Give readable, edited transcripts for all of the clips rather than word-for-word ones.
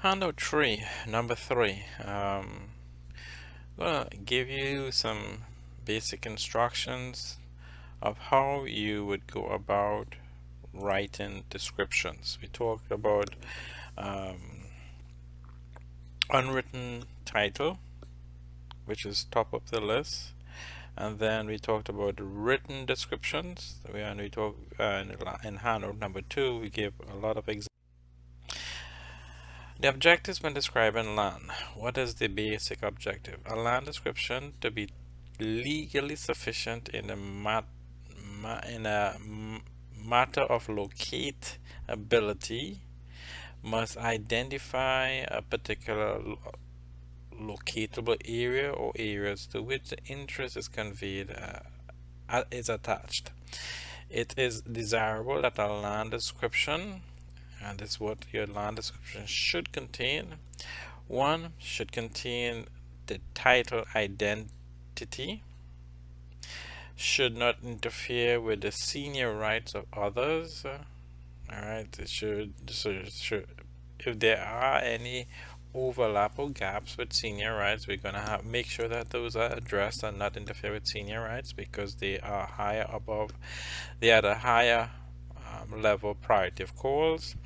Handout 3, number 3. Gonna give you some basic instructions of how you would go about writing descriptions. We talked about um, unwritten title, which is top of the list, and then we talked about written descriptions. And we talked in handout number 2. We give a lot of examples. The objectives when describing land. What is the basic objective? A land description to be legally sufficient in a matter of locate ability must identify a particular locatable area or areas to which the interest is conveyed is attached. It is desirable that a land description, and this is what your land description should contain. One should contain the title identity, should not interfere with the senior rights of others. All right, it should if there are any overlap or gaps with senior rights, we're gonna have make sure that those are addressed and not interfere with senior rights because they are higher above, they are the higher level priority of calls.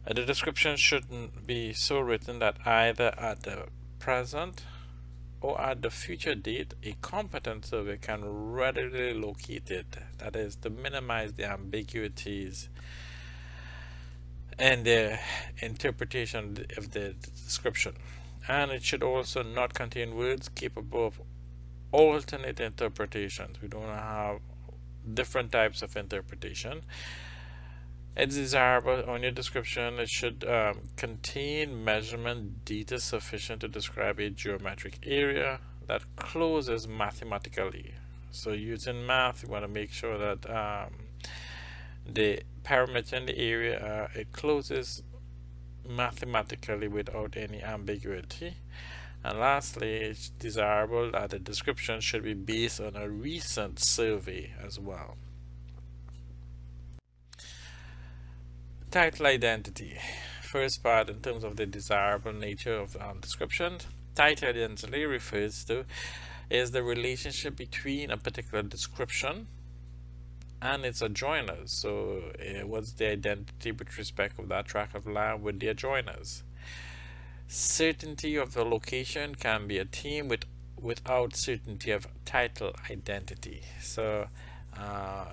The description shouldn't be so written that either at the present or at the future date a competent survey can readily locate it. That is to minimize the ambiguities and the interpretation of the description. And it should also not contain words capable of alternate interpretations. We don't have different types of interpretation. It's desirable on your description. It should contain measurement data sufficient to describe a geometric area that closes mathematically. So using math, you want to make sure that the parameter in the area it closes mathematically without any ambiguity. And lastly, it's desirable that the description should be based on a recent survey as well. Title identity. First part, in terms of the desirable nature of description, title identity refers to is the relationship between a particular description and its adjoiners. So what's the identity with respect of that tract of land with the adjoiners? Certainty of the location can be attained without certainty of title identity. So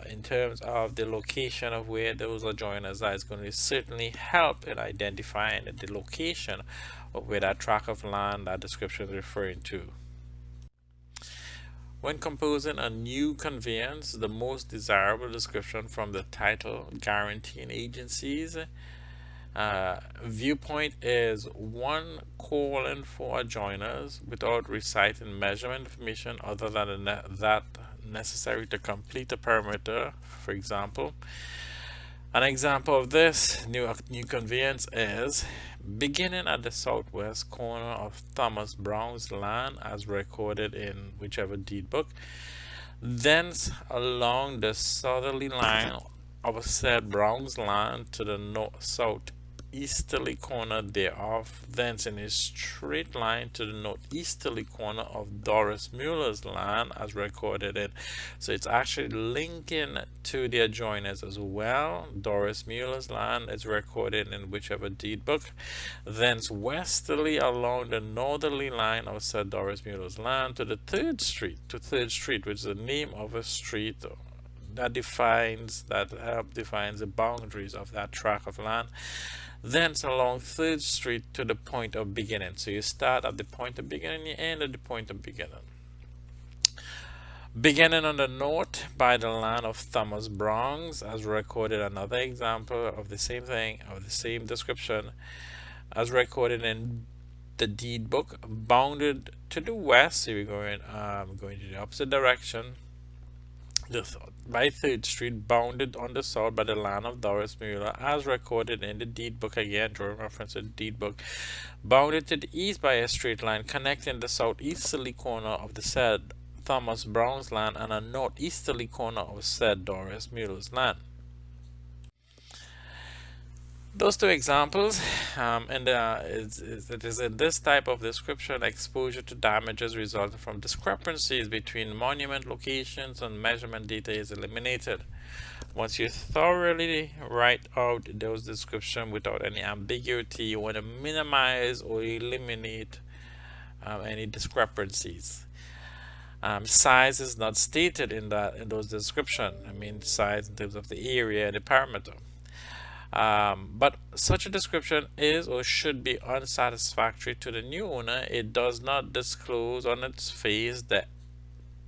in terms of the location of where those adjoiners are, it's going to certainly help in identifying the location of where that tract of land that description is referring to. When composing a new conveyance, the most desirable description from the title guaranteeing agencies viewpoint is one calling for adjoiners without reciting measurement information other than that necessary to complete the perimeter. For example, an example of this new conveyance is beginning at the southwest corner of Thomas Brown's land as recorded in whichever deed book, thence along the southerly line of said Brown's land to the southeasterly corner thereof, thence in a straight line to the northeasterly corner of Doris Mueller's land as recorded in. So it's actually linking to the adjoiners as well. Doris Mueller's land is recorded in whichever deed book. Thence westerly along the northerly line of said Doris Mueller's land to the Third Street, which is the name of a street that defines the boundaries of that tract of land. Thence along Third Street to the point of beginning. So you start at the point of beginning, you end at the point of beginning. Beginning on the north by the land of Thomas Brown's, as recorded, another example of the same thing, of the same description, as recorded in the deed book, bounded to the west. So we're going to the opposite direction. By Third Street, bounded on the south by the land of Doris Mueller, as recorded in the deed book, again drawing reference to the deed book, bounded to the east by a straight line connecting the southeasterly corner of the said Thomas Brown's land and a northeasterly corner of said Doris Mueller's land. Those two examples, it is in this type of description exposure to damages resulting from discrepancies between monument locations and measurement data is eliminated. Once you thoroughly write out those descriptions without any ambiguity, you want to minimize or eliminate any discrepancies. Size is not stated in those descriptions. I mean, size in terms of the area and the parameter. But such a description is or should be unsatisfactory to the new owner. It does not disclose on its face the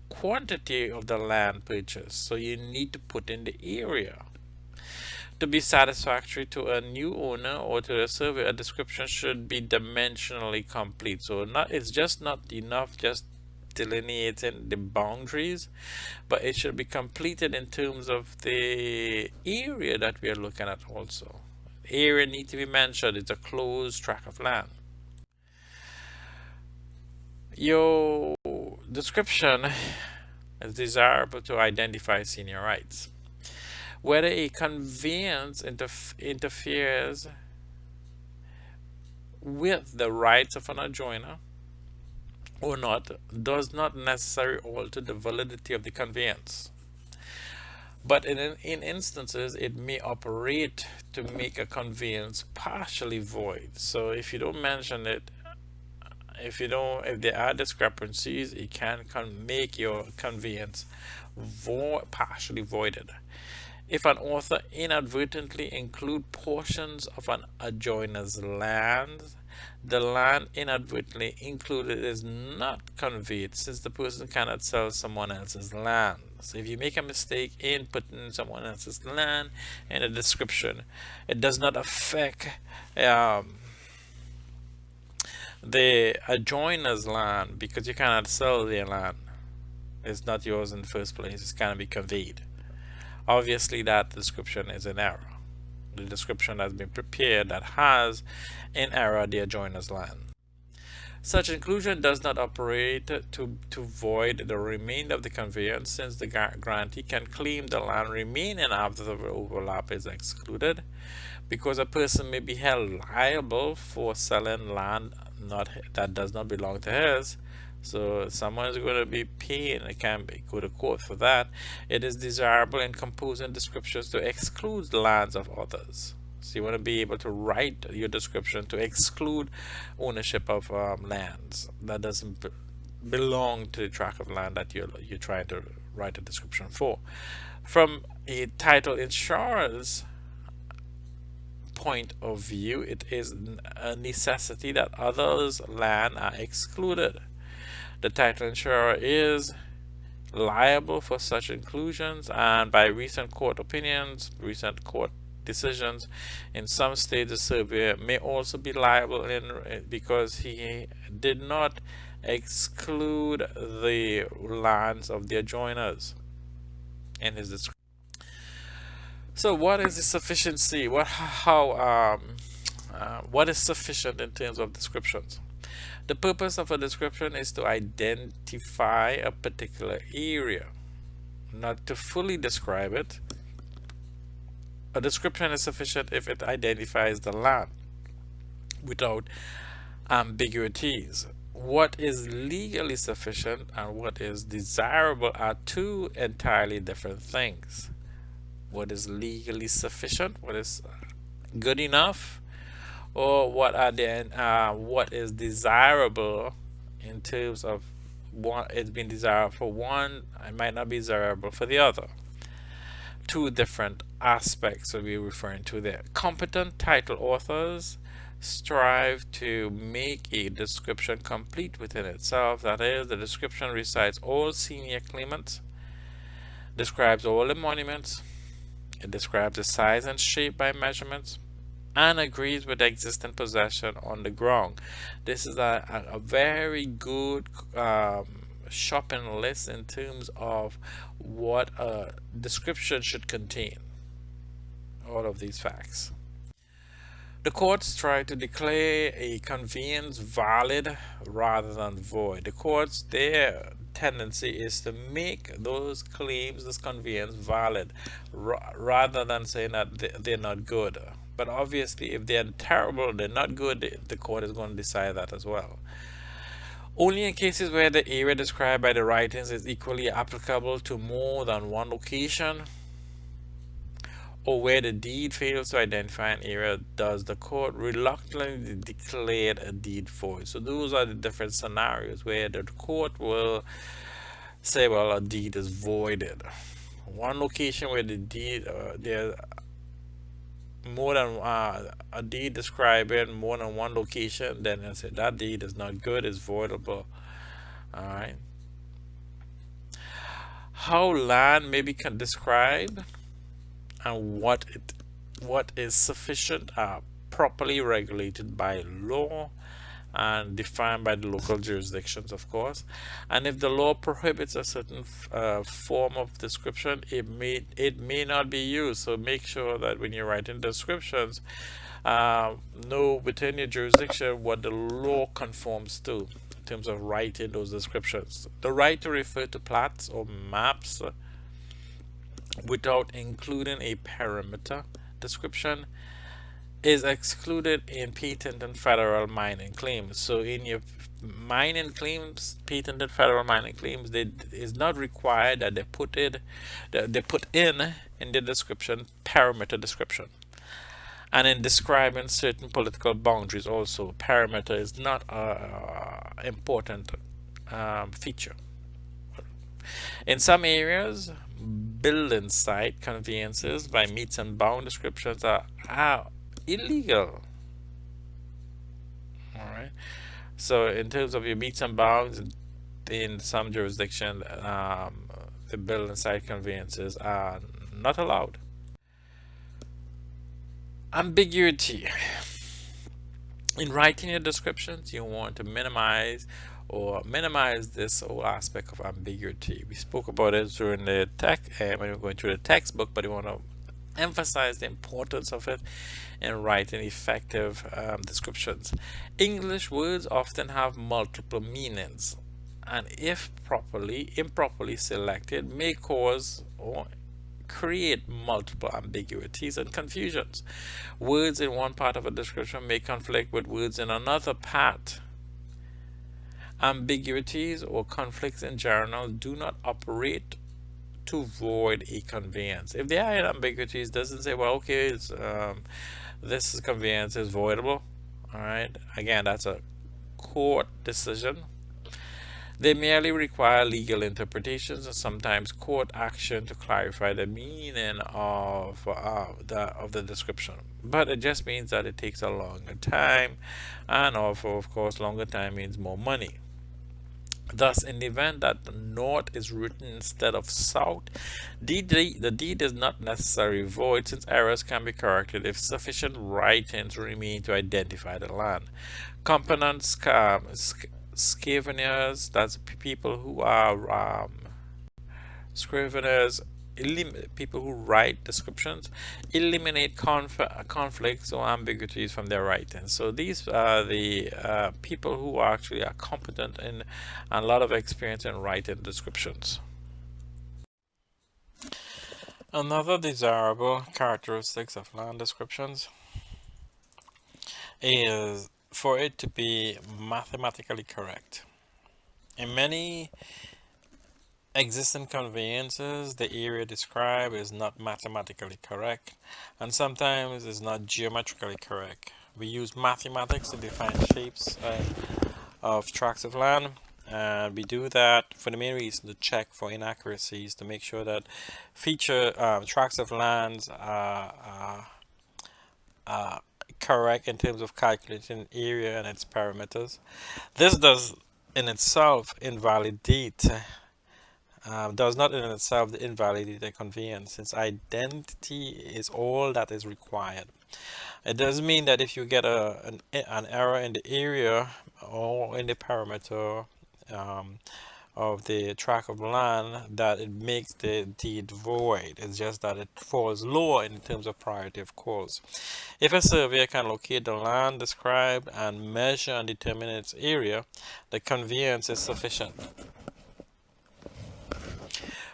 quantity of the land purchased, so you need to put in the area. To be satisfactory to a new owner or to the surveyor, a description should be dimensionally complete. So it's just not enough just delineating the boundaries, but it should be completed in terms of the area that we are looking at also. Area need to be mentioned. It's a closed tract of land. Your description is desirable to identify senior rights. Whether a conveyance interferes with the rights of an adjoiner or not does not necessarily alter the validity of the conveyance. But in instances, it may operate to make a conveyance partially void. So if you don't mention it, if there are discrepancies, it can make your conveyance partially voided. If an author inadvertently include portions of an adjoiner's land, the land inadvertently included is not conveyed, since the person cannot sell someone else's land. So if you make a mistake in putting someone else's land in a description, it does not affect the adjoiner's land, because you cannot sell their land. It's not yours in the first place. It cannot be conveyed. Obviously, that description is in error. The description has been prepared that has in error the adjoiner's land. Such inclusion does not operate to void the remainder of the conveyance, since the grantee can claim the land remaining after the overlap is excluded, because a person may be held liable for selling land that does not belong to his. So someone is going to be paying, it can go to court for that. It is desirable in composing descriptions to exclude the lands of others. So you want to be able to write your description to exclude ownership of lands that doesn't belong to the tract of land that you're trying to write a description for. From a title insurer's point of view, it is a necessity that others' land are excluded. The title insurer is liable for such inclusions, and by recent court decisions in some states, the surveyor may also be liable because he did not exclude the lands of the adjoiners in his description. So what is the sufficiency? What is sufficient in terms of descriptions? The purpose of a description is to identify a particular area, not to fully describe it. A description is sufficient if it identifies the land without ambiguities. What is legally sufficient and what is desirable are two entirely different things. What is legally sufficient? What is good enough? Or what is desirable in terms of it's been desirable for one, it might not be desirable for the other. Two different aspects that we're referring to there. Competent title authors strive to make a description complete within itself. That is, the description recites all senior claimants, describes all the monuments, it describes the size and shape by measurements, and agrees with the existing possession on the ground. This is a very good shopping list in terms of what a description should contain. All of these facts. The courts try to declare a conveyance valid rather than void. The courts, their tendency is to make those claims, this conveyance valid, rather than saying that they're not good. But obviously, if they're terrible, they're not good, the court is going to decide that as well. Only in cases where the area described by the writings is equally applicable to more than one location, or where the deed fails to identify an area, does the court reluctantly declare a deed void. So those are the different scenarios where the court will say, well, a deed is voided. One location where the deed, there more than a deed describing more than one location, then I say that deed is not good, is voidable. All right. How land may be described and what is sufficient are properly regulated by law and defined by the local jurisdictions, of course. And if the law prohibits a certain form of description, it may not be used. So make sure that when you're writing descriptions, know within your jurisdiction what the law conforms to in terms of writing those descriptions. The right to refer to plats or maps without including a perimeter description is excluded in patent and federal mining claims. So in your mining claims, patent and federal mining claims, it is not required that they put in the description perimeter description. And in describing certain political boundaries also, perimeter is not an important feature. In some areas, building site conveyances by meets and bound descriptions are illegal. All right. So in terms of your meets and bounds, in some jurisdictions, the building site conveyances are not allowed. Ambiguity. In writing your descriptions, you want to minimize this whole aspect of ambiguity. We spoke about it during the when we were going through the textbook, but we want to emphasize the importance of it in writing effective descriptions. English words often have multiple meanings, and if improperly selected, may cause or create multiple ambiguities and confusions. Words in one part of a description may conflict with words in another part. Ambiguities or conflicts in general do not operate to void a conveyance. If there are ambiguities, doesn't say, well, okay, this conveyance is voidable. All right. Again, that's a court decision. They merely require legal interpretations and sometimes court action to clarify the meaning of the description. But it just means that it takes a longer time, and also, of course, longer time means more money. Thus, in the event that the north is written instead of south, the deed is not necessarily void, since errors can be corrected if sufficient writings remain to identify the land. Components, scaveners, that's people who are scriveners, people who write descriptions, eliminate conflicts or ambiguities from their writing. So these are the people who actually are competent and a lot of experience in writing descriptions. Another desirable characteristics of land descriptions is for it to be mathematically correct. In many existing conveyances, the area described is not mathematically correct, and sometimes is not geometrically correct. We use mathematics to define shapes of tracts of land, and we do that for the main reason to check for inaccuracies, to make sure that tracts of lands are correct in terms of calculating area and its parameters. This does in itself invalidate does not in itself invalidate a conveyance, since identity is all that is required. It does mean that if you get an error in the area or in the parameter of the tract of land, that it makes the deed void. It's just that it falls lower in terms of priority of course. If a surveyor can locate the land described and measure and determine its area, the conveyance is sufficient.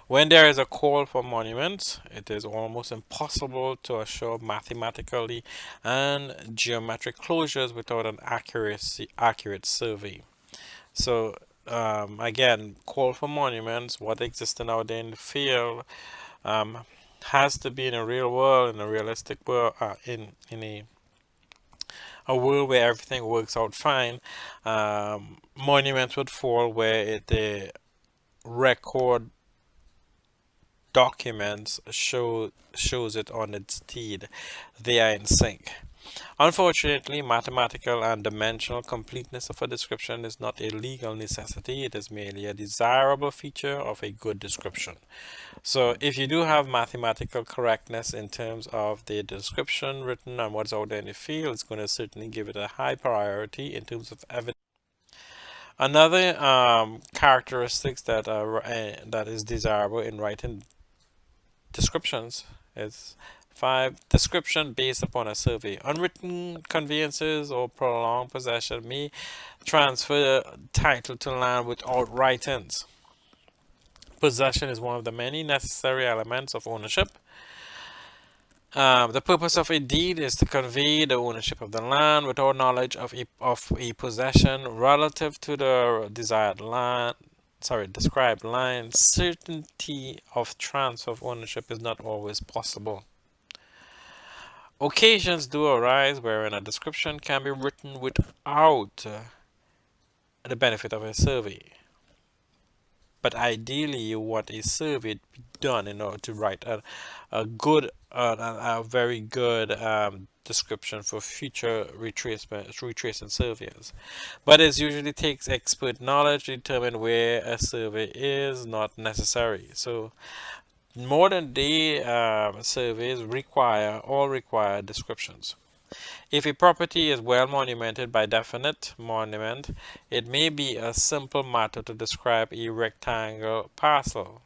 When there is a call for monuments, it is almost impossible to assure mathematically and geometric closures without an accurate survey. So again, call for monuments, what exists out there in the field, um, has to be in a real world, in a realistic world, in a world where everything works out fine. Monuments would fall where the record documents shows it on its deed. They are in sync. Unfortunately, mathematical and dimensional completeness of a description is not a legal necessity. It is merely a desirable feature of a good description. So if you do have mathematical correctness in terms of the description written and what's out there in the field, it's going to certainly give it a high priority in terms of evidence. Another characteristics that is desirable in writing descriptions is 5. Description based upon a survey. Unwritten conveyances or prolonged possession may transfer title to land without writings. Possession is one of the many necessary elements of ownership. The purpose of a deed is to convey the ownership of the land without knowledge of a possession relative to the desired land. Described land. Certainty of transfer of ownership is not always possible. Occasions do arise wherein a description can be written without the benefit of a survey. But ideally, you want a survey to be done in order to write a very good description for future retracement surveys. But it usually takes expert knowledge to determine where a survey is not necessary. So modern day surveys require descriptions. If a property is well monumented by definite monument, it may be a simple matter to describe a rectangle parcel.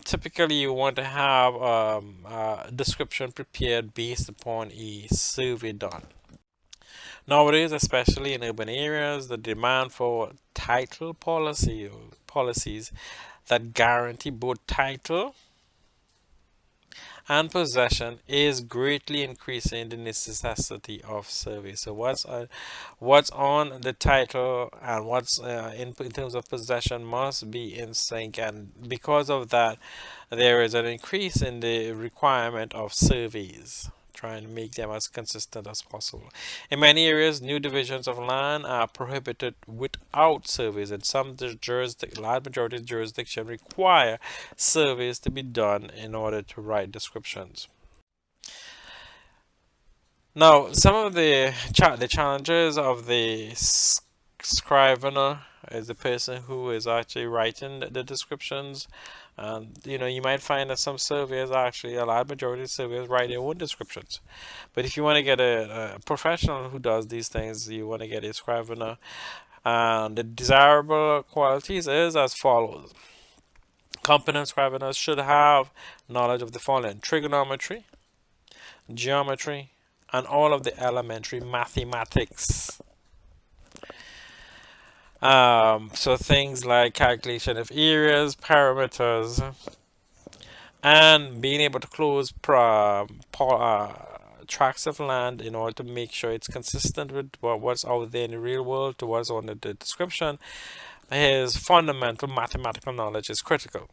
Typically, you want to have a description prepared based upon a survey done. Nowadays, especially in urban areas, the demand for title policies that guarantee both title and possession is greatly increasing the necessity of survey. So what's on the title and what's in terms of possession must be in sync, and because of that, there is an increase in the requirement of surveys, trying to make them as consistent as possible. In many areas, new divisions of land are prohibited without surveys. In some large majority of jurisdictions require surveys to be done in order to write descriptions. Now, some of the challenges of the scrivener is the person who is actually writing the descriptions. And you might find that some surveyors actually, a large majority of surveyors write their own descriptions. But if you want to get a professional who does these things, you want to get a scrivener. The desirable qualities is as follows. Competent scriveners should have knowledge of the following: trigonometry, geometry, and all of the elementary mathematics. So things like calculation of areas, parameters, and being able to close tracts of land in order to make sure it's consistent with what's out there in the real world to what's on the description. His fundamental mathematical knowledge is critical.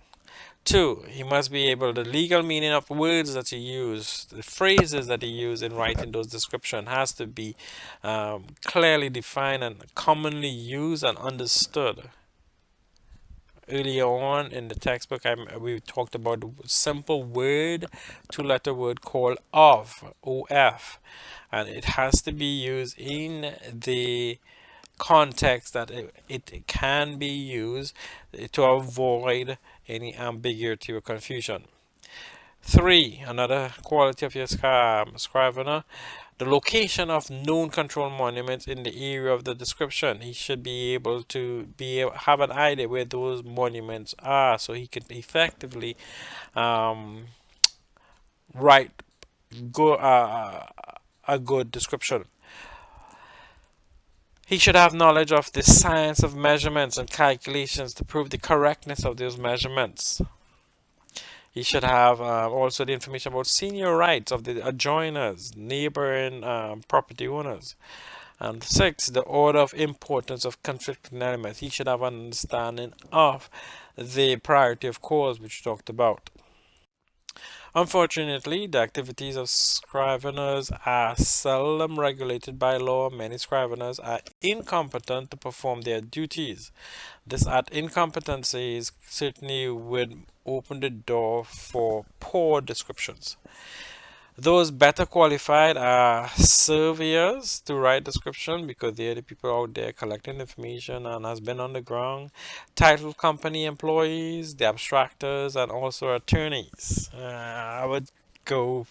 2, he must be able, the legal meaning of words that you use, the phrases that you use in writing those descriptions has to be clearly defined and commonly used and understood. Earlier on in the textbook, we talked about the simple word, 2-letter word called of, and it has to be used in the context that it can be used to avoid any ambiguity or confusion. 3, another quality of your scrivener, the location of known control monuments in the area of the description. He should be able to have an idea where those monuments are, so he can effectively write a good description. He should have knowledge of the science of measurements and calculations to prove the correctness of those measurements. He should have also the information about senior rights of the adjoiners, neighboring property owners. And six, the order of importance of conflicting elements. He should have an understanding of the priority of cause, which we talked about. Unfortunately, the activities of scriveners are seldom regulated by law. Many scriveners are incompetent to perform their duties. This act incompetencies certainly would open the door for poor descriptions. Those better qualified are surveyors to write description because they're the people out there collecting information and has been on the ground. Title company employees, the abstractors, and also attorneys. I would go.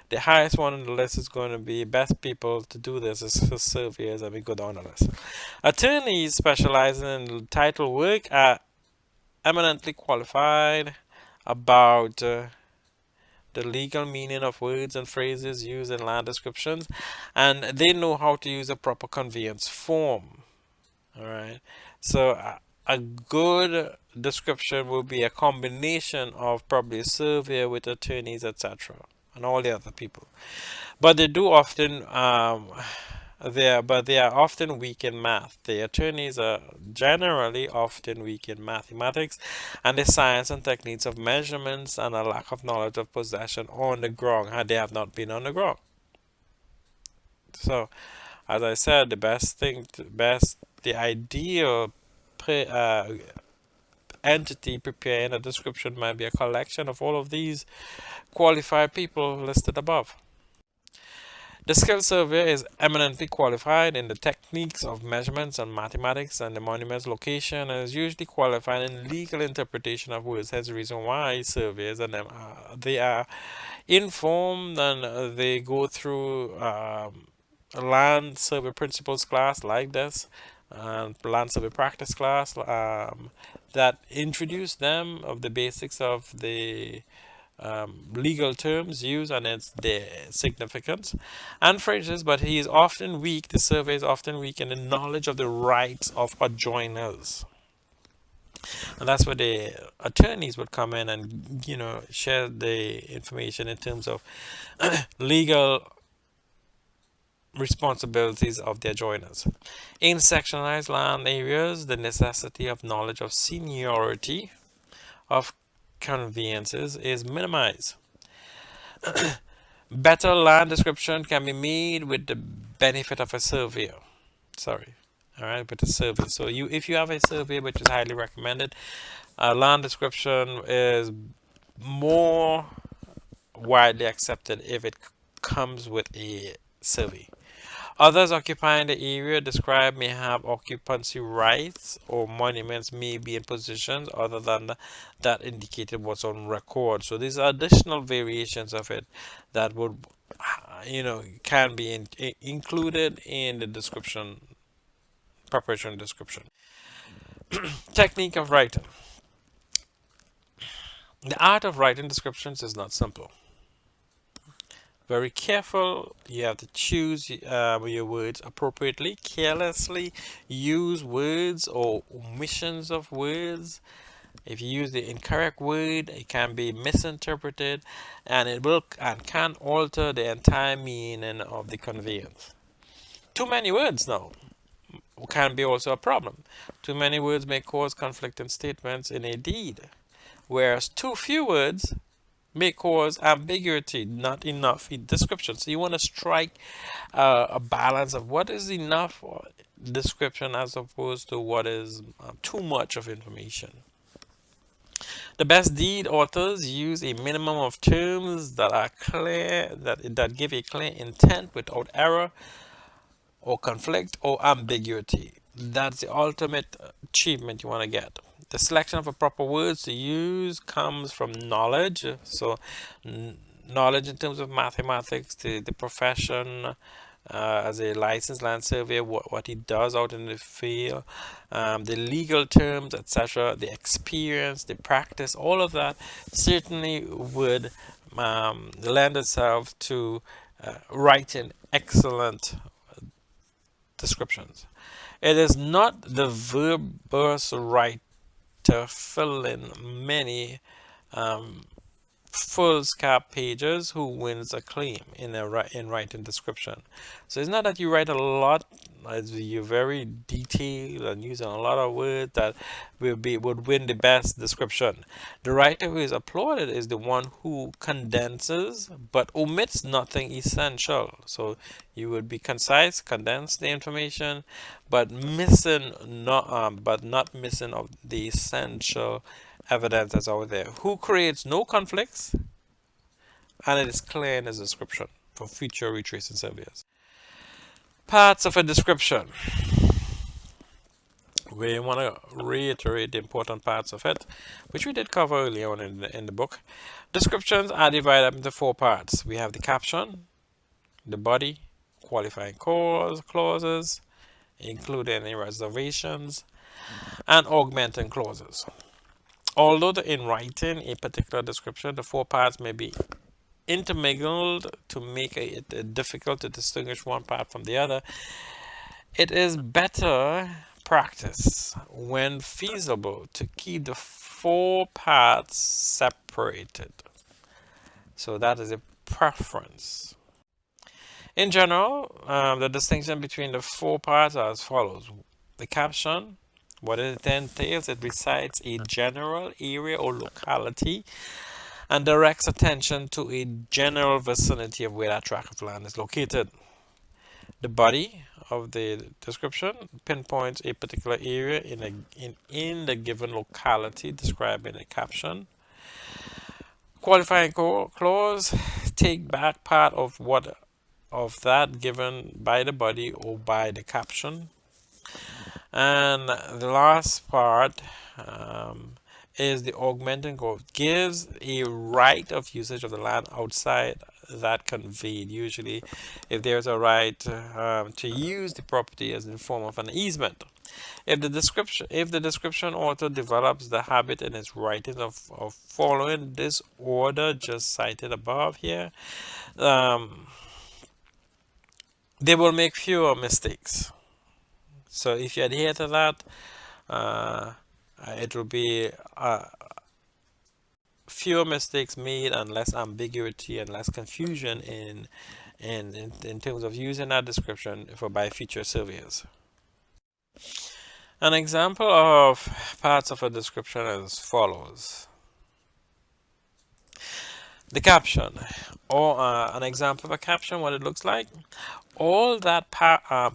The highest one on the list is going to be best people to do this is for surveyors, and we go down the list. Attorneys specializing in title work are eminently qualified about the legal meaning of words and phrases used in land descriptions, and they know how to use a proper conveyance form. All right, so a good description will be a combination of probably a surveyor with attorneys, etc., and all the other people. But they do often they are often weak in math. The attorneys are generally often weak in mathematics and the science and techniques of measurements and a lack of knowledge of possession on the ground had they have not been on the ground. So, as I said, the ideal entity preparing a description might be a collection of all of these qualified people listed above. The skilled surveyor is eminently qualified in the techniques of measurements and mathematics and the monument's location, and is usually qualified in legal interpretation of words. That's the reason why surveyors and them they are informed and they go through a land survey principles class like this, land survey practice class that introduce them of the basics of the legal terms used and its their significance and phrases, but he is often weak. The survey is often weak in the knowledge of the rights of adjoiners, and that's where the attorneys would come in and share the information in terms of legal responsibilities of the adjoiners. In sectionalized land areas, the necessity of knowledge of seniority of conveyances is minimized. Better land description can be made with the benefit of a surveyor. Sorry. All right, with a survey. So if you have a survey, which is highly recommended, land description is more widely accepted if it comes with a survey. Others occupying the area described may have occupancy rights, or monuments may be in positions other than that indicated what's on record. So these are additional variations of it that would, can be included in the description, preparation description. Technique of writing. The art of writing descriptions is not simple. Very careful. You have to choose your words appropriately. Carelessly use words or omissions of words. If you use the incorrect word, it can be misinterpreted, and it will and can alter the entire meaning of the conveyance. Too many words now can be also a problem. Too many words may cause conflicting statements in a deed, whereas too few words may cause ambiguity, not enough description. So you want to strike a balance of what is enough description as opposed to what is too much of information. The best deed authors use a minimum of terms that are clear, that give a clear intent without error or conflict or ambiguity. That's the ultimate achievement you want to get. The selection of a proper words to use comes from knowledge. So knowledge in terms of mathematics, the profession as a licensed land surveyor, what he does out in the field, the legal terms, etc., the experience, the practice, all of that certainly would lend itself to writing excellent descriptions. It is not the verbose writer fill in many foolscap pages who wins a claim in in writing description. So it's not that you write a lot, you're very detailed and using a lot of words that would win the best description. The writer who is applauded is the one who condenses but omits nothing essential. So you would be concise, condense the information, but not missing of the essential evidence that's out there. Who creates no conflicts, and it is clear in his description for future retracing surveys. Parts of a description. We want to reiterate the important parts of it, which we did cover earlier on in the book. Descriptions are divided up into 4 parts. We have the caption, the body, qualifying clauses, including any reservations, and augmenting clauses. Although in writing a particular description, the 4 parts may be intermingled to make it difficult to distinguish one part from the other, it is better practice when feasible to keep the 4 parts separated. So that is a preference. In general, the distinction between the 4 parts are as follows. The caption, what it entails, it recites a general area or locality and directs attention to a general vicinity of where that tract of land is located. The body of the description pinpoints a particular area in the given locality described in the caption. Qualifying clause take back part of that given by the body or by the caption. And the last part is the augmenting clause. Gives a right of usage of the land outside that conveyed. Usually, if there's a right to use the property as in the form of an easement. If the description author develops the habit in his writing of following this order just cited above here, they will make fewer mistakes. So if you adhere to that, it will be fewer mistakes made and less ambiguity and less confusion in terms of using that description by future surveyors. An example of parts of a description is as follows. The caption, or an example of a caption, what it looks like. All that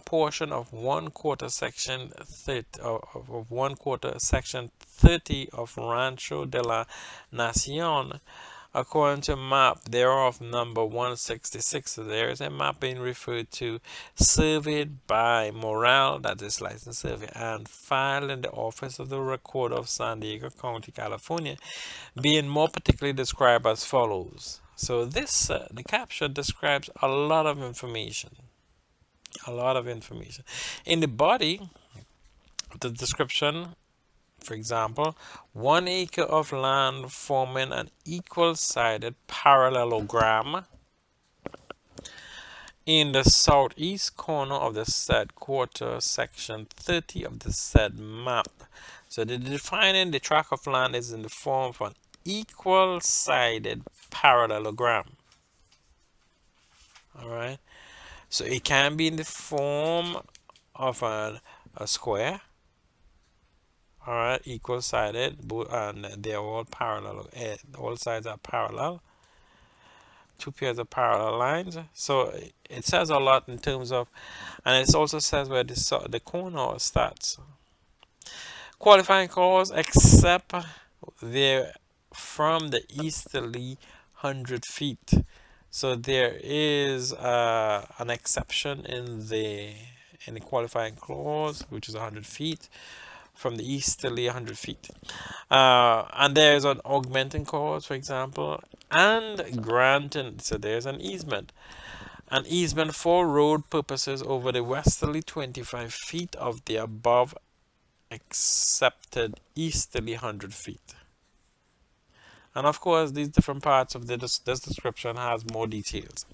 portion of 1/4 section 30 of 1/4 section 30 of Rancho de la Nacion, according to map thereof number 166. So there is a map being referred to, surveyed by Morale, that is licensed survey, and filed in the office of the Recorder of San Diego County, California, being more particularly described as follows. So this, the caption describes a lot of information. In the body, the description, for example, 1 acre of land forming an equal-sided parallelogram in the southeast corner of the said quarter, section 30 of the said map. So the defining the tract of land is in the form of an equal-sided parallelogram. All right. So it can be in the form of a square. All right, equal-sided, and they're all parallel. All sides are parallel. 2 pairs of parallel lines. So it says a lot in terms of, and it also says where the corner starts. Qualifying clause, except they're from the easterly 100 feet. So there is an exception in the qualifying clause, which is 100 feet from the easterly 100 feet. And there is an augmenting clause, for example, and granting. So there's an easement. An easement for road purposes over the westerly 25 feet of the above accepted easterly 100 feet. And of course, these different parts of this description has more details.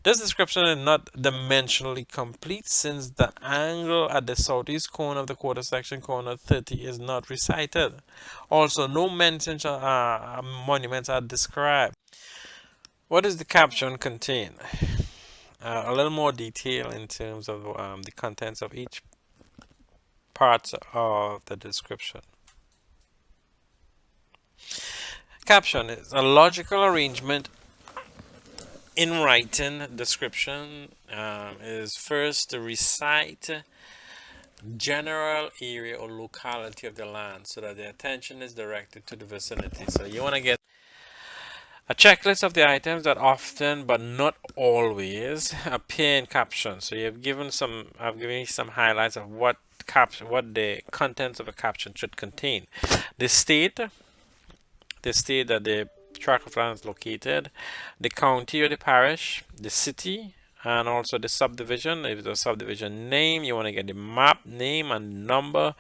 This description is not dimensionally complete since the angle at the southeast corner of the quarter section, corner 30, is not recited. Also, no mentions monuments are described. What does the caption contain? A little more detail in terms of the contents of each part of the description. Caption is a logical arrangement in writing. Description is first to recite general area or locality of the land so that the attention is directed to the vicinity. So you want to get a checklist of the items that often but not always appear in captions. So I've given you some highlights of what the contents of a caption should contain. The state that the tract of land is located, the county or the parish, the city, and also the subdivision. If it's a subdivision name, you want to get the map name and number,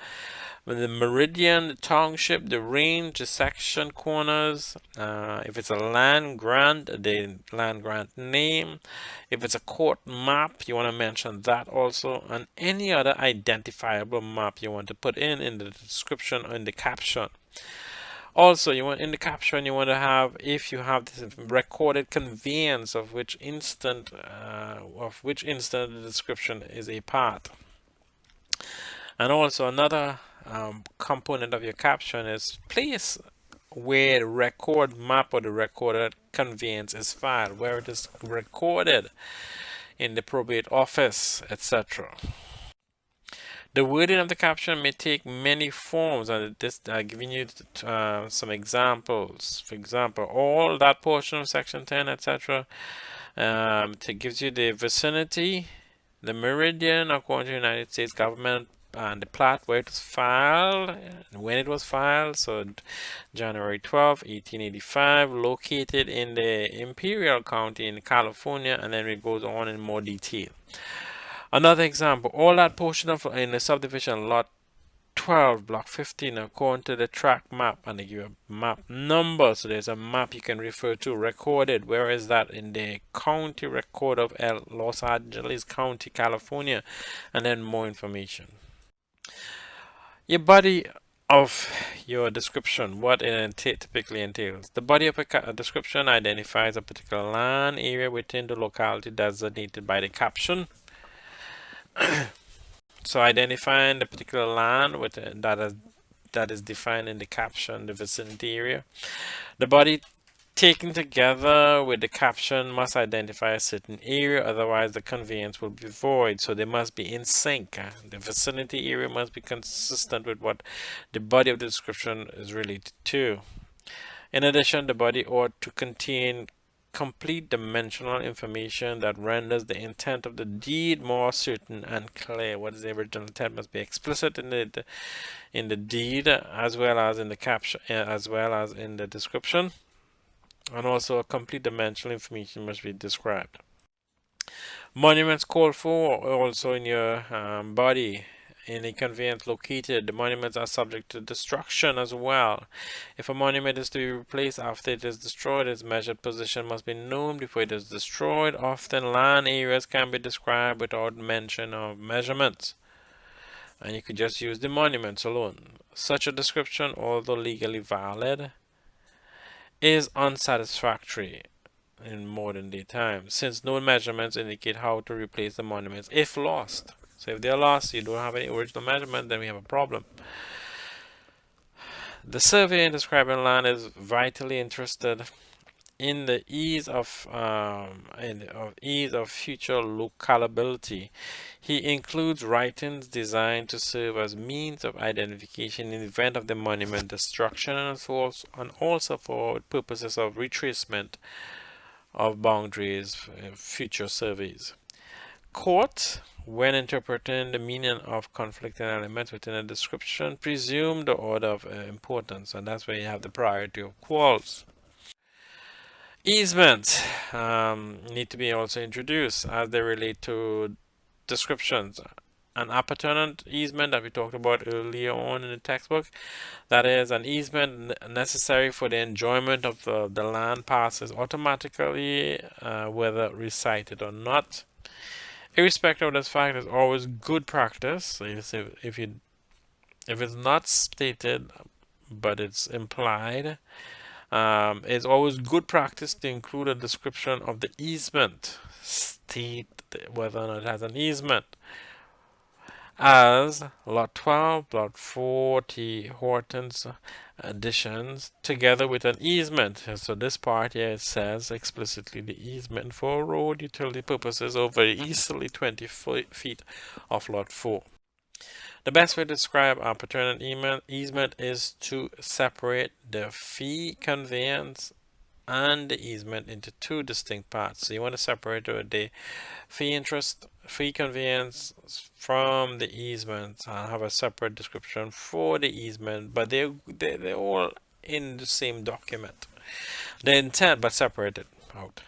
the meridian, the township, the range, the section, corners. If it's a land grant, the land grant name. If it's a court map, you want to mention that also, and any other identifiable map you want to put in the description or in the caption. Also, you want in the caption, you want to have, if you have this recorded conveyance of which instant the description is a part. And also another component of your caption is place where the record map or the recorded conveyance is filed, where it is recorded in the probate office, etc. The wording of the caption may take many forms, and this giving you some examples. For example, all that portion of section 10, etc. It gives you the vicinity, the meridian according to the United States government, and the plat where it was filed and when it was filed. So January 12, 1885, located in the Imperial County in California, and then it goes on in more detail. Another example, all that portion of in the subdivision lot 12, block 15, according to the tract map, and they give you a map number. So there's a map you can refer to, recorded. Where is that? In the county record of Los Angeles County, California, and then more information. Your body of your description, what it typically entails. The body of a description identifies a particular land area within the locality designated by the caption. So identifying the particular land with that is defined in the caption, the vicinity area. The body taken together with the caption must identify a certain area, otherwise the conveyance will be void. So they must be in sync. The vicinity area must be consistent with what the body of the description is related to. In addition, the body ought to contain complete dimensional information that renders the intent of the deed more certain and clear. What is the original intent must be explicit in the deed, as well as in the caption, as well as in the description, and also a complete dimensional information must be described. Monuments called for also in your body. In a conveyance located, the monuments are subject to destruction as well. If a monument is to be replaced after it is destroyed, its measured position must be known before it is destroyed. Often land areas can be described without mention of measurements, and you could just use the monuments alone. Such a description, although legally valid, is unsatisfactory in modern day times, since no measurements indicate how to replace the monuments if lost. So if they're lost, you don't have any original measurement, then we have a problem. The survey in describing land is vitally interested in the ease of future localability. He includes writings designed to serve as means of identification in the event of the monument destruction, and also for purposes of retracement of boundaries, future surveys. Courts, when interpreting the meaning of conflicting elements within a description, presume the order of importance, and that's where you have the priority of clause. Easements need to be also introduced as they relate to descriptions. an appurtenant easement that we talked about earlier on in the textbook. That is an easement necessary for the enjoyment of the land passes automatically, whether recited or not. Irrespective of this fact, it's always good practice. If it's not stated but it's implied, it's always good practice to include a description of the easement. State whether or not it has an easement. As Lot 12, Lot 40, Horton's additions, together with an easement. So this part here it says explicitly the easement for road utility purposes over easterly 20 feet of Lot 4. The best way to describe a paternal easement is to separate the fee conveyance and the easement into two distinct parts. So you want to separate the fee conveyance from the easement and have a separate description for the easement, but they're all in the same document. The intent, but separated out.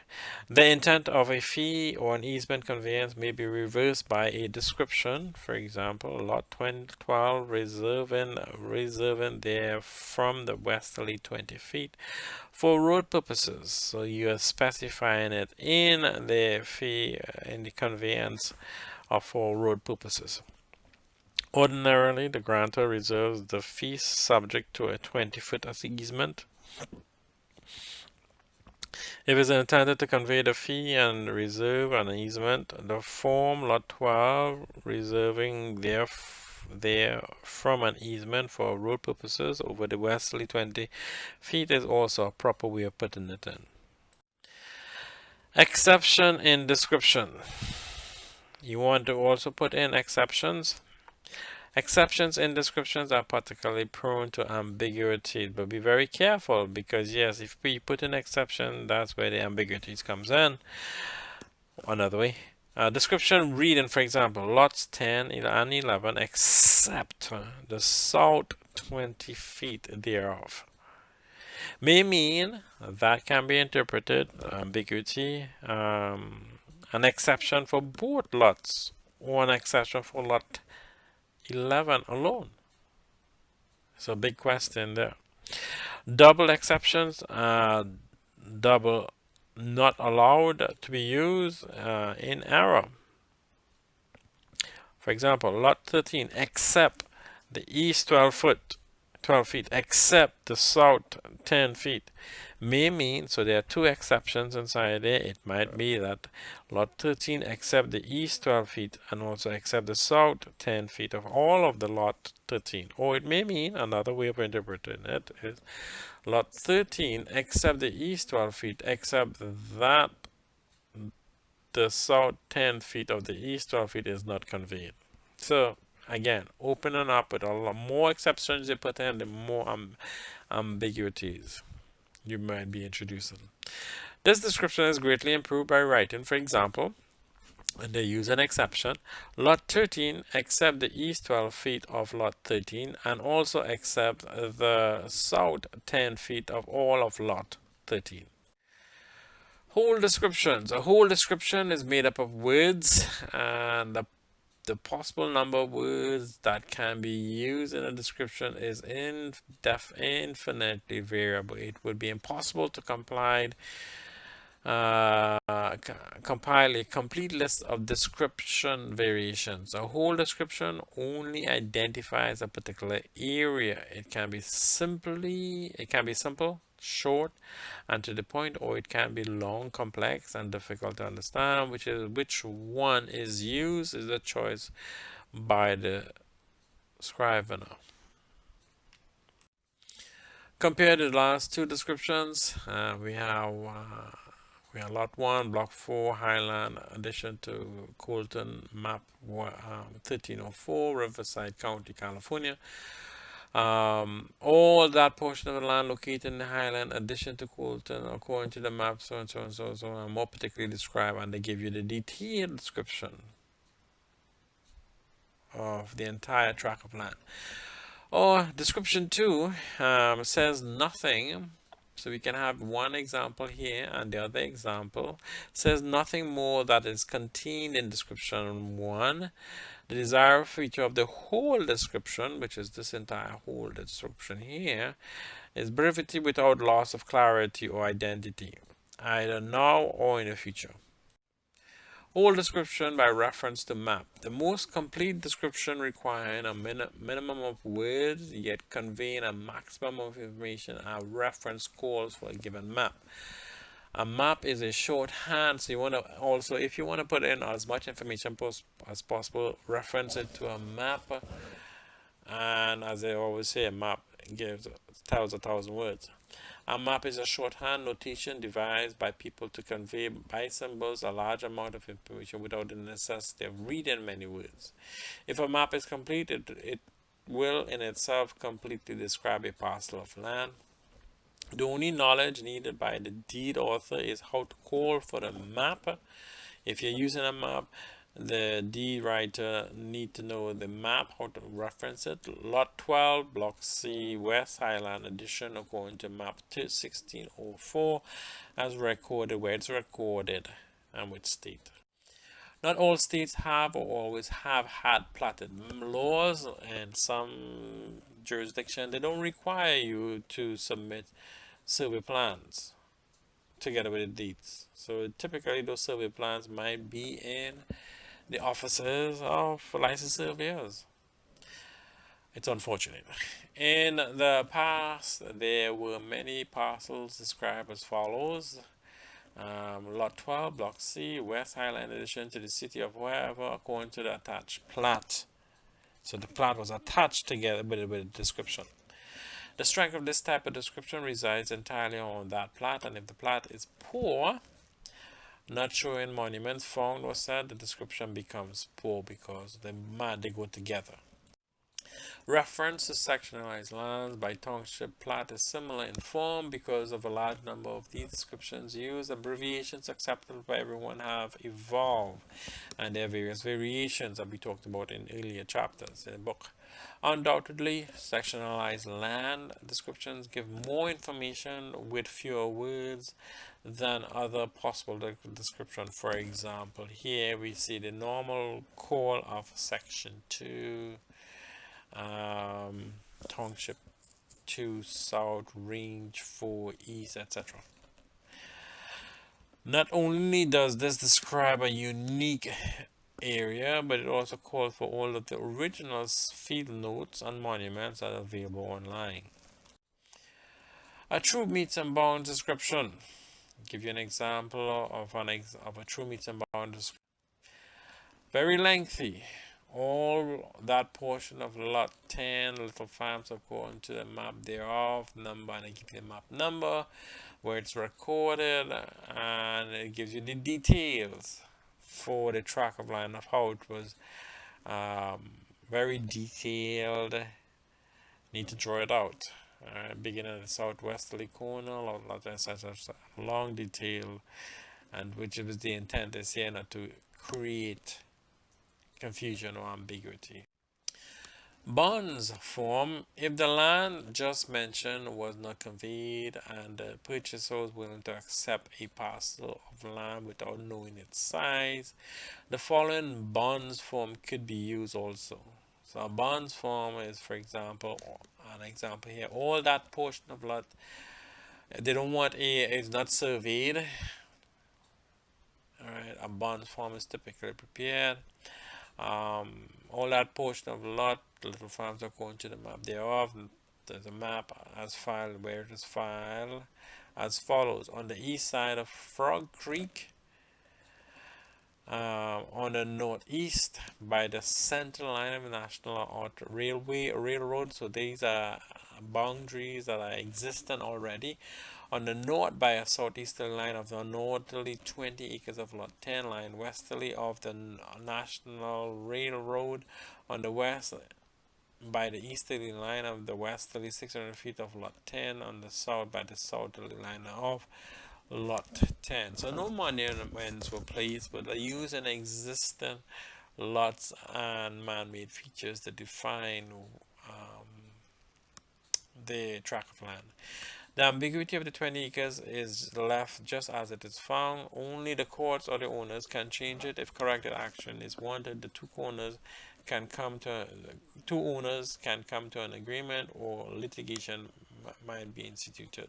The intent of a fee or an easement conveyance may be reversed by a description. For example, lot 12 reserving there from the westerly 20 feet for road purposes. So you are specifying it in the fee in the conveyance for road purposes. Ordinarily, the grantor reserves the fee subject to a 20-foot easement. If it's intended to convey the fee and reserve an easement, the form lot 12 reserving there from an easement for road purposes over the westerly 20 feet is also a proper way of putting it in. Exception in description. You want to also put in exceptions. Exceptions in descriptions are particularly prone to ambiguity, but be very careful because yes, if we put an exception, that's where the ambiguities comes in. Another way, description reading, for example, lots 10 and 11 except the south 20 feet thereof may mean that can be interpreted ambiguity, an exception for both lots or an exception for lot 11 alone. So big question there. Double exceptions are double not allowed to be used in error. For example, lot 13 except the east 12 feet except the south 10 feet may mean, so there are two exceptions inside there. It might be that lot 13 except the east 12 feet and also except the south 10 feet of all of the lot 13. Or it may mean, another way of interpreting it is lot 13 except the east 12 feet except that the south 10 feet of the east 12 feet is not conveyed. So again, opening up with a lot more exceptions you put in, the more ambiguities you might be introducing. This description is greatly improved by writing, for example, and they use an exception, lot 13 except the east 12 feet of lot 13 and also except the south 10 feet of all of lot 13. Whole descriptions. A whole description is made up of words, and the possible number of words that can be used in a description is infinitely variable. It would be impossible to compile a complete list of description variations. A whole description only identifies a particular area. It can be simple, short, and to the point, or it can be long, complex, and difficult to understand. Which one is used is a choice by the scrivener. Compare the last two descriptions. We have lot 1, block 4, Highland, addition to Colton, map 1304, Riverside County, California. All that portion of the land located in the Highland, addition to Colton, according to the map, so and so and so and so, and more particularly described, and they give you the detailed description of the entire tract of land. Or description 2 says nothing So we can have one example here, and the other example says nothing more that is contained in description 1. The desired feature of the whole description, which is this entire whole description here, is brevity without loss of clarity or identity, either now or in the future. Whole description by reference to map. The most complete description requiring a minimum of words yet conveying a maximum of information are reference calls for a given map. A map is a shorthand, so you want to also, if you want to put in as much information as possible, reference it to a map. And as I always say, a map tells 1,000 words. A map is a shorthand notation devised by people to convey by symbols a large amount of information without the necessity of reading many words. If a map is complete, it will in itself completely describe a parcel of land. The only knowledge needed by the deed author is how to call for the map. If you're using a map, the deed writer need to know the map, how to reference it. Lot 12, Block C, West Highland Edition, according to map 1604, as recorded, where it's recorded, and which state. Not all states have or always have had platted laws, and some jurisdictions, they don't require you to submit survey plans together with the deeds. So typically those survey plans might be in the offices of licensed surveyors. It's unfortunate. In the past, there were many parcels described as follows. Lot 12, Block C, West Highland Edition to the city of wherever, according to the attached plat. So the plat was attached together with a description. The strength of this type of description resides entirely on that plat, and if the plat is poor, not showing monuments found or said, the description becomes poor because they go together. Reference to sectionalized lands by township plat is similar in form because of a large number of these descriptions used. Abbreviations acceptable by everyone have evolved, and there are various variations that we talked about in earlier chapters in the book. Undoubtedly, sectionalized land descriptions give more information with fewer words than other possible description. For example, here we see the normal call of section 2, township 2 south, range 4 east, etc. Not only does this describe a unique area, but it also calls for all of the original field notes and monuments that are available online. A true meets and bounds description. I'll give you an example of a true meets and bounds description. Very lengthy. All that portion of lot 10 little farms according to the map thereof number, and it gives you the map number where it's recorded, and it gives you the details for the tract of land of how it was very detailed. Need to draw it out. Beginning at the southwesterly corner, long detail, and which was the intent is here not to create confusion or ambiguity. Bonds form if the land just mentioned was not conveyed and the purchaser was willing to accept a parcel of land without knowing its size. The following bonds form could be used also. So a bonds form is, for example, an example here, all that portion of lot they don't want it's not surveyed. Alright, a bonds form is typically prepared. All that portion of the lot, the little farms are going to the map thereof. There's a map as filed where it is filed as follows. On the east side of Frog Creek, on the northeast by the center line of the National Railroad. So these are boundaries that are existent already. On the north by a southeasterly line of the northerly 20 acres of lot 10 line, westerly of the National Railroad. On the west by the easterly line of the westerly 600 feet of lot 10. On the south by the southerly line of lot 10. So no monuments were placed, but they use an existing lots and man-made features to define the tract of land. The ambiguity of the 20 acres is left just as it is found. Only the courts or the owners can change it. If corrective action is wanted, the can come to two owners can come to an agreement, or litigation might be instituted.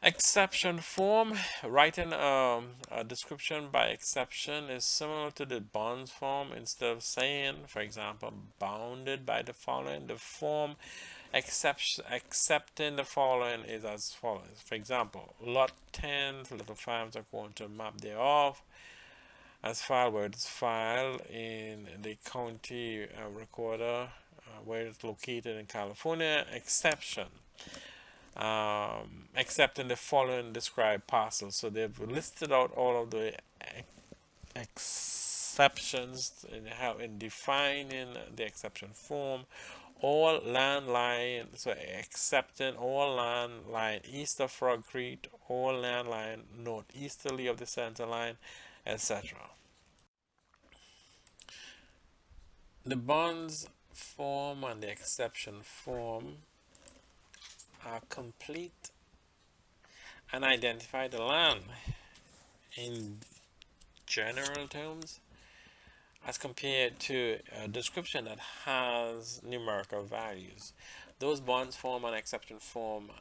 Exception form. Writing a description by exception is similar to the bonds form. Instead of saying, for example, bounded by the following, the form accepting the following is as follows. For example, lot 10, little farms are going to map thereof as filed where it's filed in the county recorder where it's located in California. Exception. Except in the following described parcels. So they've listed out all of the exceptions in defining the exception form. All land line, so excepting all land line east of Frog Creek, all land line northeasterly of the center line, etc. The bonds form and the exception form are complete and identify the land in general terms as compared to a description that has numerical values. Those bonds form and exception form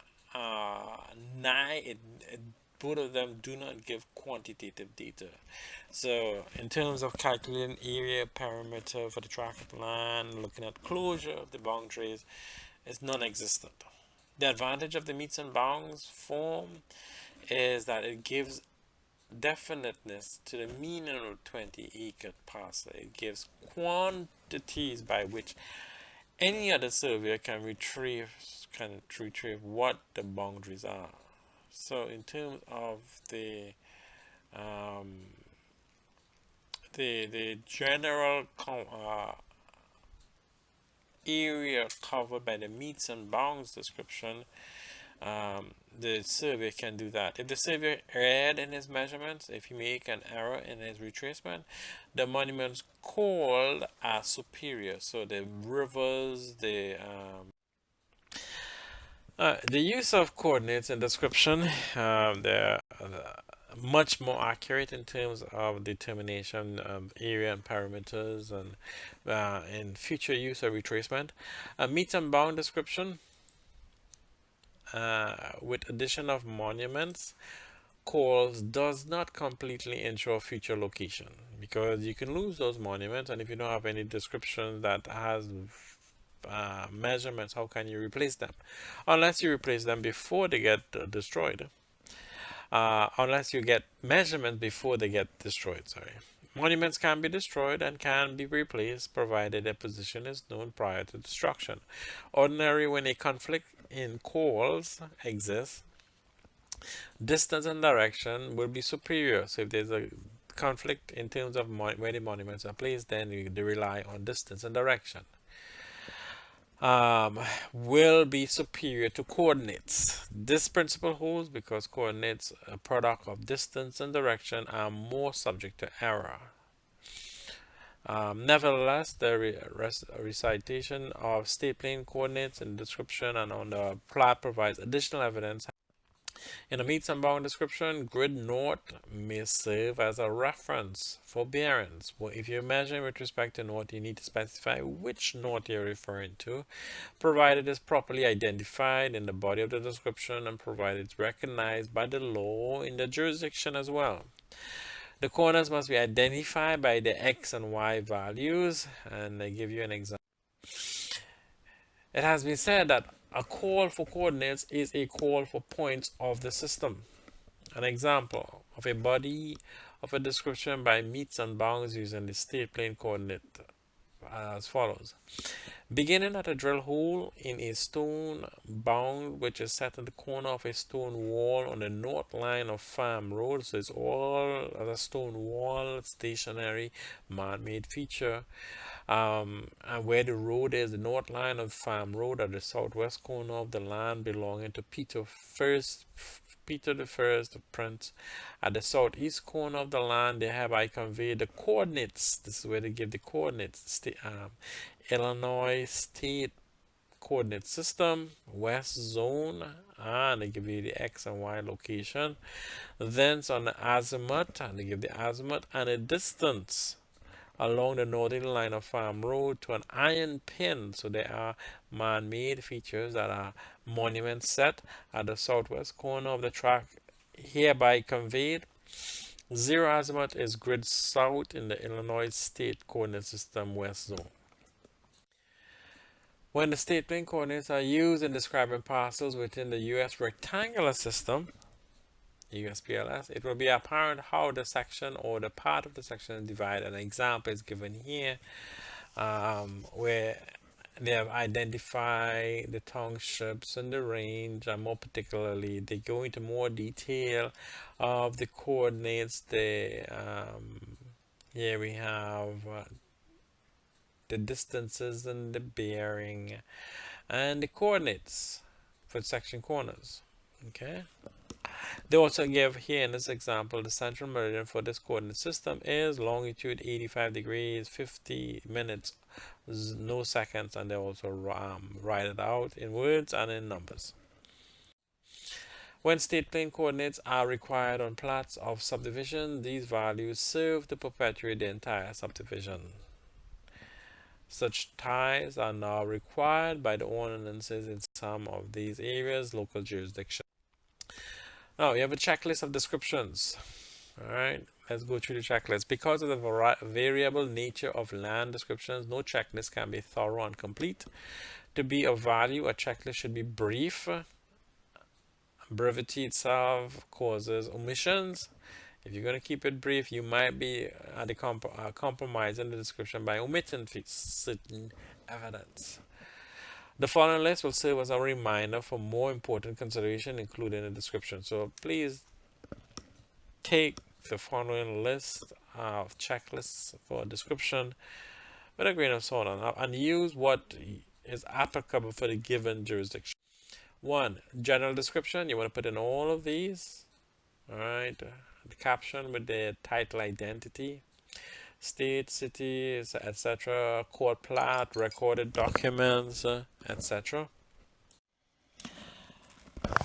both of them do not give quantitative data. So in terms of calculating area perimeter for the tract of land, looking at closure of the boundaries, is non-existent. The advantage of the meets and bounds form is that it gives definiteness to the meaning of 20-acre parcel. It gives quantities by which any other surveyor can retrieve what the boundaries are. So in terms of the general area covered by the meets and bounds description, the surveyor can do that. If the surveyor erred in his measurements, if he make an error in his retracement, the monuments called are superior. So the rivers, the use of coordinates in description, they're much more accurate in terms of determination of area and parameters, and in future use of retracement. A meet and bound description with addition of monuments calls does not completely ensure future location, because you can lose those monuments, and if you don't have any description that has measurements, how can you replace them? Unless you replace them before they get destroyed. Unless you get measurements before they get destroyed, sorry. Monuments can be destroyed and can be replaced provided their position is known prior to destruction. Ordinarily, when a conflict in calls exists, distance and direction will be superior. So if there's a conflict in terms of where the monuments are placed, then they rely on distance and direction. Will be superior to coordinates. This principle holds because coordinates, a product of distance and direction, are more subject to error. Nevertheless, the recitation of state plane coordinates in the description and on the plot provides additional evidence. In a meets and bound description, grid north may serve as a reference for bearings. Well, if you're measuring with respect to north, you need to specify which north you're referring to, provided it's properly identified in the body of the description and provided it's recognized by the law in the jurisdiction as well. The corners must be identified by the X and Y values, and I give you an example. It has been said that a call for coordinates is a call for points of the system. An example of a body of a description by meets and bounds using the state plane coordinate as follows. Beginning at a drill hole in a stone bound which is set in the corner of a stone wall on the north line of Farm Road. So it's all a stone wall, stationary, man-made feature. And where the road is, the north line of Farm Road at the southwest corner of the land belonging to Peter the First, the Prince. At the southeast corner of the land, they hereby convey the coordinates. This is where they give the coordinates. Illinois State coordinate system, west zone, and they give you the X and Y location. Then on the azimuth, and they give the azimuth and a distance along the northern line of Farm Road to an iron pin. So there are man-made features that are monuments set at the southwest corner of the track, hereby conveyed. Zero azimuth is grid south in the Illinois State Coordinate System West Zone. When the state plane coordinates are used in describing parcels within the U.S. rectangular system, USPLS, it will be apparent how the section or the part of the section is divided. An example is given here, where they have identified the townships and the range, and more particularly, they go into more detail of the coordinates. Here we have the distances and the bearing and the coordinates for section corners. Okay. They also give here in this example the central meridian for this coordinate system is longitude 85 degrees 50 minutes no seconds, and they also write it out in words and in numbers. When state plane coordinates are required on plats of subdivision, these values serve to perpetuate the entire subdivision. Such ties are now required by the ordinances in some of these areas' local jurisdiction. Now, you have a checklist of descriptions. All right, let's go through the checklist. Because of the variable nature of land descriptions, no checklist can be thorough and complete. To be of value, a checklist should be brief. Brevity itself causes omissions. If you're going to keep it brief, you might be compromising the description by omitting certain evidence. The following list will serve as a reminder for more important consideration included in the description. So please take the following list of checklists for description with a grain of salt and use what is applicable for the given jurisdiction. 1. General description. You want to put in all of these. All right. The caption with the title identity. State, city, etc. Court plat, recorded documents, etc.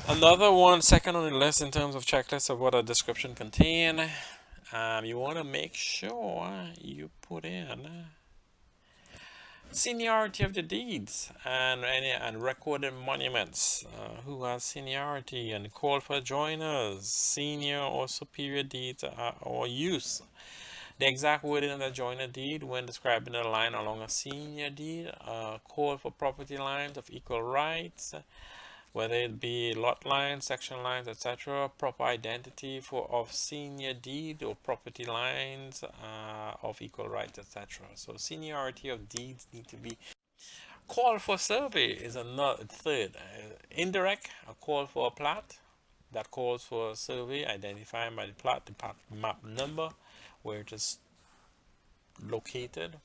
Another one, second on the list in terms of checklists of what a description contain. You want to make sure you put in seniority of the deeds and recorded monuments. Who has seniority and call for joiners, senior or superior deeds or use. The exact wording of the joiner deed when describing a line along a senior deed, call for property lines of equal rights, whether it be lot lines, section lines, etc. Proper identity of senior deed or property lines of equal rights, etc. So seniority of deeds need to be. Call for survey is another third. Indirect, a call for a plat that calls for a survey identified by the plat, the map number, where it is located.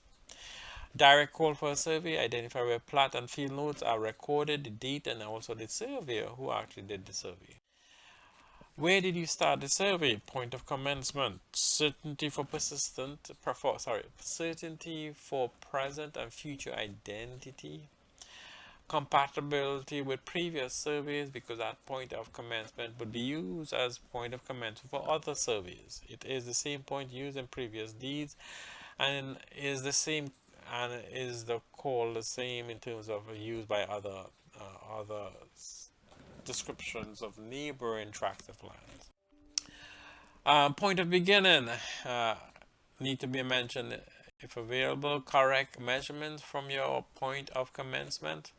Direct call for a survey, identify where plat and field notes are recorded, the date, and also the surveyor who actually did the survey. Where did you start the survey? Point of commencement. Certainty for certainty for present and future identity. Compatibility with previous surveys, because that point of commencement would be used as point of commencement for other surveys. It is the same point used in previous deeds and is the same, and is the call the same in terms of use by other descriptions of neighboring tracts of land. Point of beginning need to be mentioned if available. Correct measurements from your point of commencement.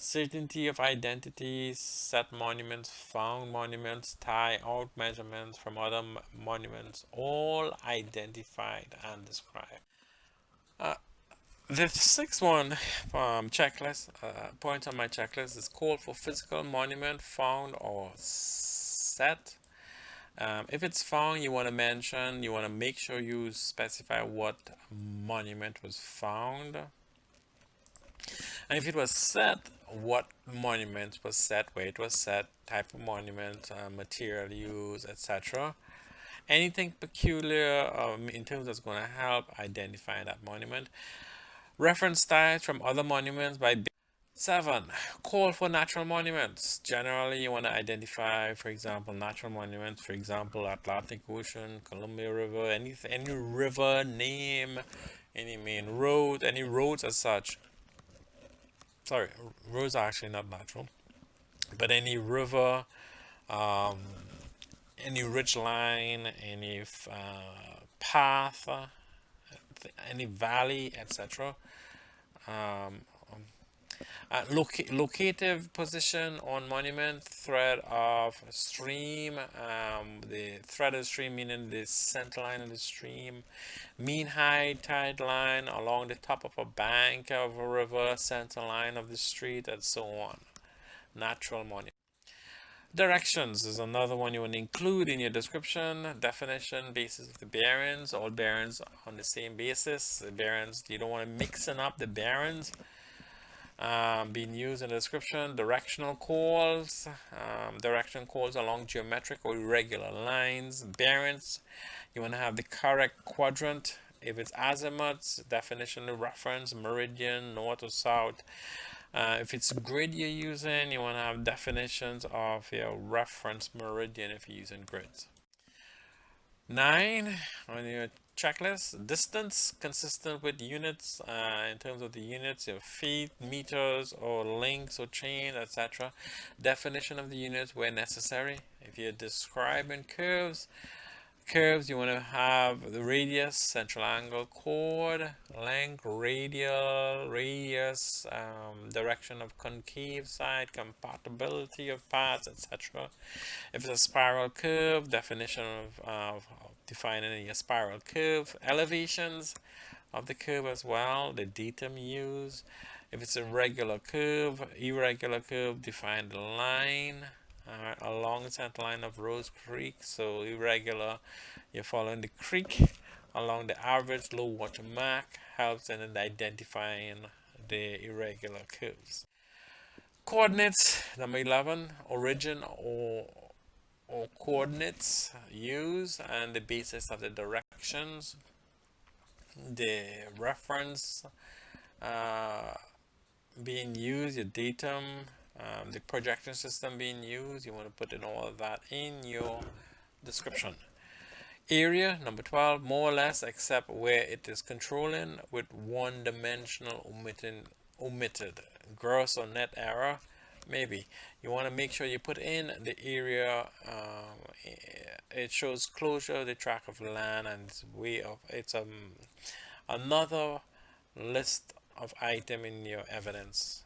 Certainty of identity, set monuments, found monuments, tie out measurements from other monuments, all identified and described. The sixth one checklist, point on my checklist is call for physical monument found or set. If it's found, you want to make sure you specify what monument was found. And if it was set, what monument was set, where it was set, type of monument, material used, etc. Anything peculiar in terms that's going to help identify that monument. Reference ties from other monuments by 7. Call for natural monuments. Generally, you want to identify, for example, natural monuments, for example, Atlantic Ocean, Columbia River, any river name, any main road, any roads as such. Sorry, roads are actually not natural, but any river, um, any ridge line, any path, any valley, etc. Um, locative position on monument, thread of stream, the thread of stream meaning the center line of the stream, mean height, tide line along the top of a bank of a river, center line of the street, and so on. Natural monument. Directions is another one you want to include in your description. Definition, basis of the bearings, all bearings on the same basis. The bearings, you don't want to mixing up the bearings being used in the description. Directional calls, direction calls along geometric or irregular lines. Bearings, you want to have the correct quadrant. If it's azimuths, definition of reference, meridian, north or south. If it's grid you're using, you want to have definitions of your reference meridian if you're using grids. 9 on your checklist, distance consistent with units in terms of the units, your feet, meters, or links or chain, etc. Definition of the units where necessary. If you're describing curves, you want to have the radius, central angle, chord, length, radius, direction of concave side, compatibility of paths, etc. If it's a spiral curve, definition of defining a spiral curve, elevations of the curve as well, the datum used. If it's a regular curve, irregular curve, define the line along the center line of Rose Creek. So irregular, you're following the creek along the average low water mark, helps in identifying the irregular curves. Coordinates, number 11, origin or coordinates used and the basis of the directions, the reference being used, your datum, the projection system being used. You want to put in all of that in your description. Area, number 12, more or less except where it is controlling with one dimensional omitted. Gross or net error, maybe. You want to make sure you put in the area. It shows closure of the tract of land and it's another list of item in your evidence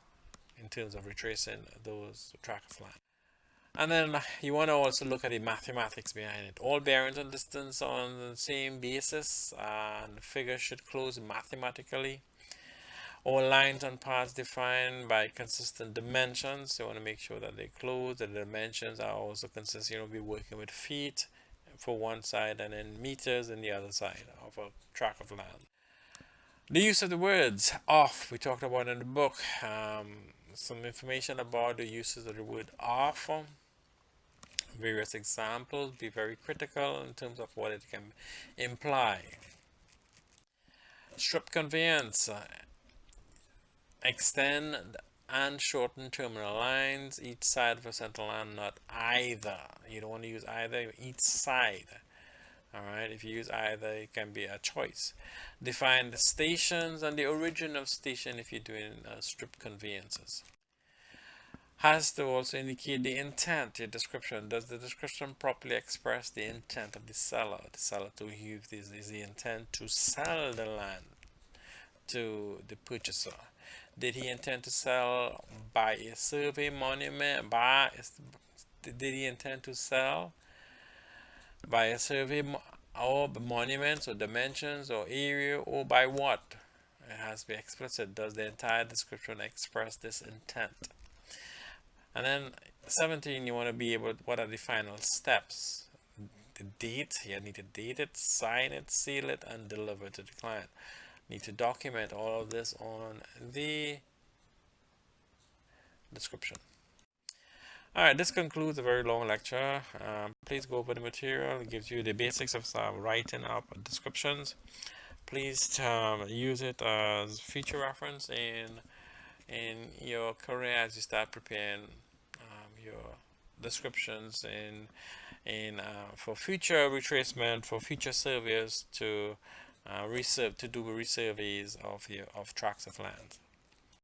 in terms of retracing those tract of land. And then you want to also look at the mathematics behind it. All bearings and distance on the same basis, and the figure should close mathematically. All lines and paths defined by consistent dimensions. You want to make sure that they close. The dimensions are also consistent. You'll be working with feet for one side and then meters in the other side of a tract of land. The use of the words off, we talked about in the book. Some information about the uses of the word off. Various examples, be very critical in terms of what it can imply. Strip conveyance, extend and shorten terminal lines, each side of a central line, not either. You don't want to use either, each side. Alright, if you use either, it can be a choice. Define the stations and the origin of station if you're doing strip conveyances. Has to also indicate the intent, your description. Does the description properly express the intent of the seller? The seller to use is the intent to sell the land to the purchaser. Did he intend to sell by a survey monument? Did he intend to sell by a survey or monuments or dimensions or area, or by what? It has to be explicit. Does the entire description express this intent? And then 17, you want to be able, what are the final steps? The date, you need to date it, sign it, seal it, and deliver it to the client. Need to document all of this on the description. Alright, this concludes a very long lecture. Please go over the material. It gives you the basics of writing up descriptions. Please use it as future reference in in your career as you start preparing your descriptions in for future retracement, for future surveys to to do resurveys of tracts of land.